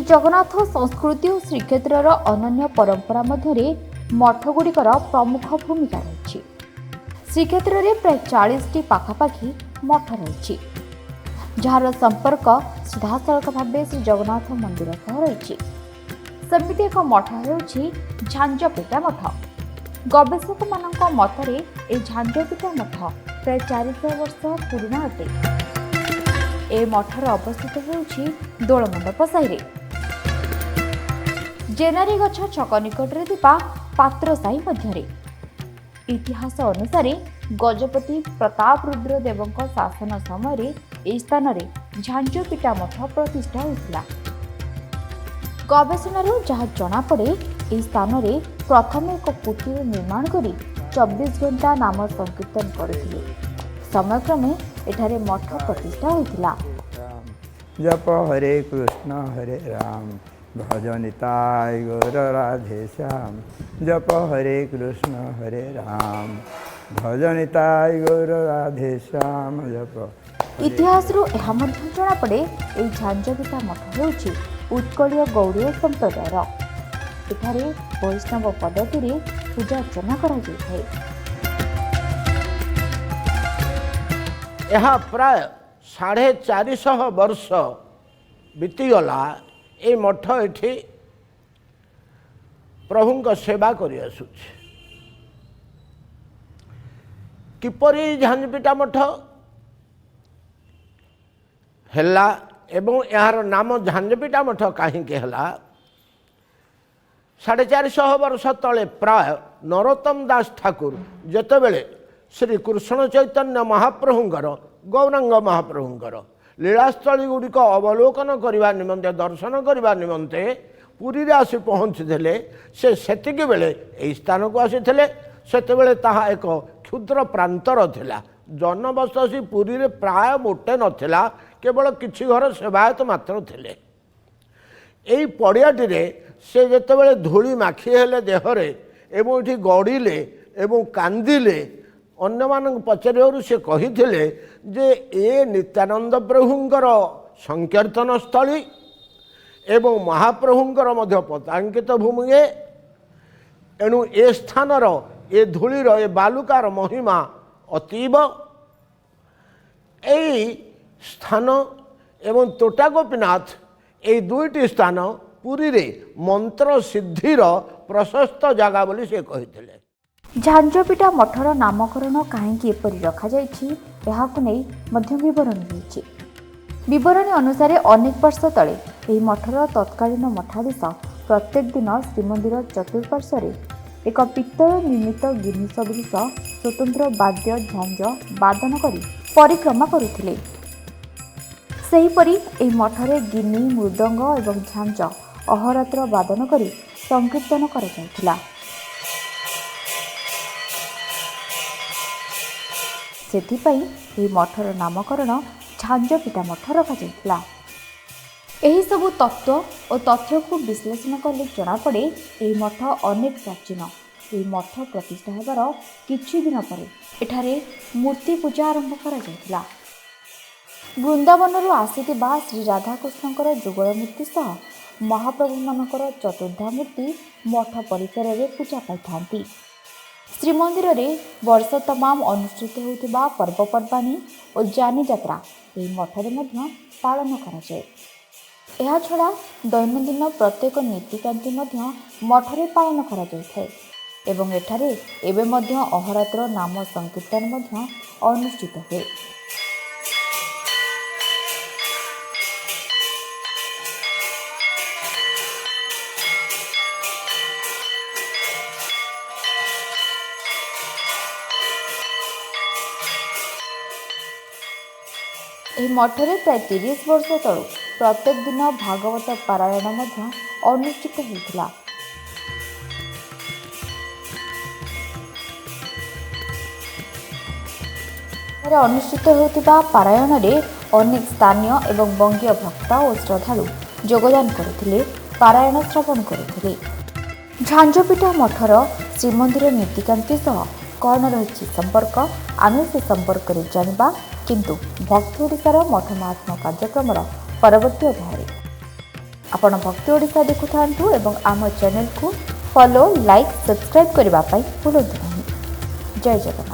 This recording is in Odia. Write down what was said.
ଜଗନ୍ନାଥ ସଂସ୍କୃତି ଓ ଶ୍ରୀକ୍ଷେତ୍ରର ଅନନ୍ୟ ପରମ୍ପରା ମଧ୍ୟରେ ମଠଗୁଡ଼ିକର ପ୍ରମୁଖ ଭୂମିକା ରହିଛି। ଶ୍ରୀକ୍ଷେତ୍ରରେ ପ୍ରାୟ 40ଟି ପାଖାପାଖି ମଠ ରହିଛି, ଯାହାର ସମ୍ପର୍କ ସିଧାସଳଖ ଭାବେ ଶ୍ରୀ ଜଗନ୍ନାଥ ମନ୍ଦିର ସହ ରହିଛି। ସେମିତି ଏକ ମଠ ହେଉଛି ଝାଞ୍ଜପିଟା ମଠ। ଗବେଷକମାନଙ୍କ ମତରେ ଏହି ଝାଞ୍ଜପିଟା ମଠ ପ୍ରାୟ 400 ବର୍ଷ ପୁରୁଣା ଅଟେ। ଏ ମଠର ଅବସ୍ଥିତ ହେଉଛି ଦୋଳମଣ୍ଡପ ସାହିରେ। ଜେନାରୀ ଗଛ ଛକ ନିକଟରେ ଥିବା ପାତ୍ର ସାହି ମଧ୍ୟରେ। ଇତିହାସ ଅନୁସାରେ ଗଜପତି ପ୍ରତାପ ରୁଦ୍ର ଦେବଙ୍କ ଶାସନ ସମୟରେ ଏହି ସ୍ଥାନରେ ଝାଞ୍ଜପିଟା ମଠ ପ୍ରତିଷ୍ଠା ହୋଇଥିଲା। ଗବେଷଣାରୁ ଯାହା ଜଣାପଡ଼େ, ଏହି ସ୍ଥାନରେ ପ୍ରଥମେ ଏକ କୁଟୀର ନିର୍ମାଣ କରି 24 ଘଣ୍ଟା ନାମ ସଂକୀର୍ତ୍ତନ କରୁଥିଲେ। ସମୟକ୍ରମେ ଏଠାରେ ମଠ ପ୍ରତିଷ୍ଠା ହୋଇଥିଲା। ଜପ ହରେ କୃଷ୍ଣ ହରେ ରାମ ଭଜନିତାୟ ଗୌର ରାଧେ ଶ୍ୟାମ। ଜପ ହରେ କୃଷ୍ଣ ହରେ ରାମ ଭଜନିତାୟ ଗୌର ରାଧେ ଶ୍ୟାମ। ଜପ। ଇତିହାସରୁ ଏହା ମଧ୍ୟ ଜଣାପଡ଼େ, ଏହି ଝାଞ୍ଜପିଟା ମଠ ହେଉଛି ଉତ୍କଳୀୟ ଗୌଡ଼ୀୟ ସମ୍ପ୍ରଦାୟର। ଏଠାରେ ବୈଷ୍ଣବ ପଦ୍ଧତିରେ ପୂଜା ଅର୍ଚ୍ଚନା କରାଯାଇଥାଏ। ଏହା ପ୍ରାୟ 450 ବର୍ଷ ବିତିଗଲା। ଏ ମଠ ଏଠି ପ୍ରଭୁଙ୍କ ସେବା କରି ଆସୁଛି। କିପରି ଝାଞ୍ଜପିଟା ମଠ ହେଲା ଏବଂ ଏହାର ନାମ ଝାଞ୍ଜପିଟା ମଠ କାହିଁକି ହେଲା? 450 ବର୍ଷ ତଳେ ପ୍ରାୟ ନରୋତ୍ତମ ଦାସ ଠାକୁର ଯେତେବେଳେ ଶ୍ରୀ କୃଷ୍ଣ ଚୈତନ୍ୟ ମହାପ୍ରଭୁଙ୍କର, ଗୌରାଙ୍ଗ ମହାପ୍ରଭୁଙ୍କର ଲୀଳାସ୍ଥଳୀ ଗୁଡ଼ିକ ଅବଲୋକନ କରିବା ନିମନ୍ତେ, ଦର୍ଶନ କରିବା ନିମନ୍ତେ ପୁରୀରେ ଆସି ପହଞ୍ଚିଥିଲେ, ସେ ସେତିକି ବେଳେ ଏହି ସ୍ଥାନକୁ ଆସିଥିଲେ। ସେତେବେଳେ ତାହା ଏକ କ୍ଷୁଦ୍ର ପ୍ରାନ୍ତର ଥିଲା। ଜନବସତି ପୁରୀରେ ପ୍ରାୟ ମୋଟେ ନଥିଲା, କେବଳ କିଛି ଘର ସେବାୟତ ମାତ୍ର ଥିଲେ। ଏହି ପଡ଼ିଆଟିରେ ସେ ଯେତେବେଳେ ଧୂଳି ମାଖି ହେଲେ ଦେହରେ ଏବଂ ଏଠି ଗଡ଼ିଲେ ଏବଂ କାନ୍ଦିଲେ, ଅନ୍ୟମାନଙ୍କୁ ପଚାରିବାରୁ ସେ କହିଥିଲେ ଯେ ଏ ନିତ୍ୟାନନ୍ଦ ପ୍ରଭୁଙ୍କର ସଂକୀର୍ତ୍ତନ ସ୍ଥଳୀ ଏବଂ ମହାପ୍ରଭୁଙ୍କର ମଧ୍ୟ ପତାଙ୍କିତ ଭୂମି। ଏଣୁ ଏ ସ୍ଥାନର, ଏ ଧୂଳିର, ଏ ବାଲୁକାର ମହିମା ଅତୀବ। ଏହି ସ୍ଥାନ ଏବଂ ତୋଟା ଗୋପୀନାଥ, ଏହି ଦୁଇଟି ସ୍ଥାନ ପୁରୀରେ ମନ୍ତ୍ର ସିଦ୍ଧିର ପ୍ରଶସ୍ତ ଜାଗା ବୋଲି ସେ କହିଥିଲେ। ଝାଞ୍ଜପିଟା ମଠର ନାମକରଣ କାହିଁକି ଏପରି ରଖାଯାଇଛି, ଏହାକୁ ନେଇ ମଧ୍ୟ ବିବରଣୀ ରହିଛି। ବିବରଣୀ ଅନୁସାରେ ଅନେକ ବର୍ଷ ତଳେ ଏହି ମଠର ତତ୍କାଳୀନ ମଠାଧୀଶ ପ୍ରତ୍ୟେକ ଦିନ ଶ୍ରୀମନ୍ଦିର ଚତୁଃପାର୍ଶ୍ୱରେ ଏକ ପିତ୍ତଳ ନିର୍ମିତ ଗିନି ସଦୃଶ ସ୍ୱତନ୍ତ୍ର ବାଦ୍ୟ ଝାଞ୍ଜ ବାଦନ କରି ପରିକ୍ରମା କରୁଥିଲେ। ସେହିପରି ଏହି ମଠରେ ଗିନି, ମୃଦଙ୍ଗ ଏବଂ ଝାଞ୍ଜ ଅହରାତ୍ର ବାଦନ କରି ସଂକୀର୍ତ୍ତନ କରାଯାଉଥିଲା। ସେଥିପାଇଁ ଏହି ମଠର ନାମକରଣ ଝାଞ୍ଜପିଟା ମଠ ରଖାଯାଇଥିଲା। ଏହିସବୁ ତତ୍ତ୍ୱ ଓ ତଥ୍ୟକୁ ବିଶ୍ଳେଷଣ କଲେ ଜଣାପଡ଼େ, ଏହି ମଠ ଅନେକ ପ୍ରାଚୀନ। ଏହି ମଠ ପ୍ରତିଷ୍ଠା ହେବାର କିଛି ଦିନ ପରେ ଏଠାରେ ମୂର୍ତ୍ତି ପୂଜା ଆରମ୍ଭ କରାଯାଇଥିଲା। ବୃନ୍ଦାବନରୁ ଆସିଥିବା ଶ୍ରୀ ରାଧାକୃଷ୍ଣଙ୍କର ଯୁଗଳ ମୂର୍ତ୍ତି ସହ ମହାପ୍ରଭୁମାନଙ୍କର ଚତୁର୍ଦ୍ଧା ମୂର୍ତ୍ତି ମଠ ପରିସରରେ ପୂଜା ପାଇଥାନ୍ତି। ଶ୍ରୀମନ୍ଦିରରେ ବର୍ଷ ତମାମ ଅନୁଷ୍ଠିତ ହେଉଥିବା ପର୍ବପର୍ବାଣୀ ଓ ଯାନିଯାତ୍ରା ଏହି ମଠରେ ମଧ୍ୟ ପାଳନ କରାଯାଏ। ଏହାଛଡ଼ା ଦୈନନ୍ଦିନ ପ୍ରତ୍ୟେକ ନୀତିକାନ୍ତି ମଧ୍ୟ ମଠରେ ପାଳନ କରାଯାଇଥାଏ ଏବଂ ଏଠାରେ ଏବେ ମଧ୍ୟ ଅହରାତ୍ର ନାମ ସଂକୀର୍ତ୍ତନ ମଧ୍ୟ ଅନୁଷ୍ଠିତ ହୁଏ। ଏହି ମଠରେ ପ୍ରାୟ 30 ବର୍ଷ ତଳୁ ପ୍ରତ୍ୟେକ ଦିନ ଭାଗବତ ପାରାୟଣ ମଧ୍ୟ ଅନୁଷ୍ଠିତ ହେଉଥିଲା। ଏଠାରେ ଅନୁଷ୍ଠିତ ହେଉଥିବା ପାରାୟଣରେ ଅନେକ ସ୍ଥାନୀୟ ଏବଂ ବଙ୍ଗୀୟ ଭକ୍ତ ଓ ଶ୍ରଦ୍ଧାଳୁ ଯୋଗଦାନ କରୁଥିଲେ, ପାରାୟଣ ଶ୍ରବଣ କରୁଥିଲେ। ଝାଞ୍ଜପିଟା ମଠର ଶ୍ରୀମନ୍ଦିର ନୀତିକାନ୍ତି ସହ କ'ଣ ରହିଛି ସମ୍ପର୍କ, ଆମେ ସେ ସମ୍ପର୍କରେ ଜାଣିବା, କିନ୍ତୁ ଭକ୍ତି ଓଡ଼ିଶାର ମଠ ମାହାତ୍ମ୍ୟ କାର୍ଯ୍ୟକ୍ରମର ପରବର୍ତ୍ତୀ ଅଧ୍ୟାୟରେ। ଆପଣ ଭକ୍ତି ଓଡ଼ିଶା ଦେଖୁଥାନ୍ତୁ ଏବଂ ଆମ ଚ୍ୟାନେଲକୁ ଫଲୋ ଲାଇକ୍ ସବସ୍କ୍ରାଇବ୍ କରିବା ପାଇଁ ଭୁଲନ୍ତୁ ନାହିଁ। ଜୟ ଜଗନ୍ନାଥ।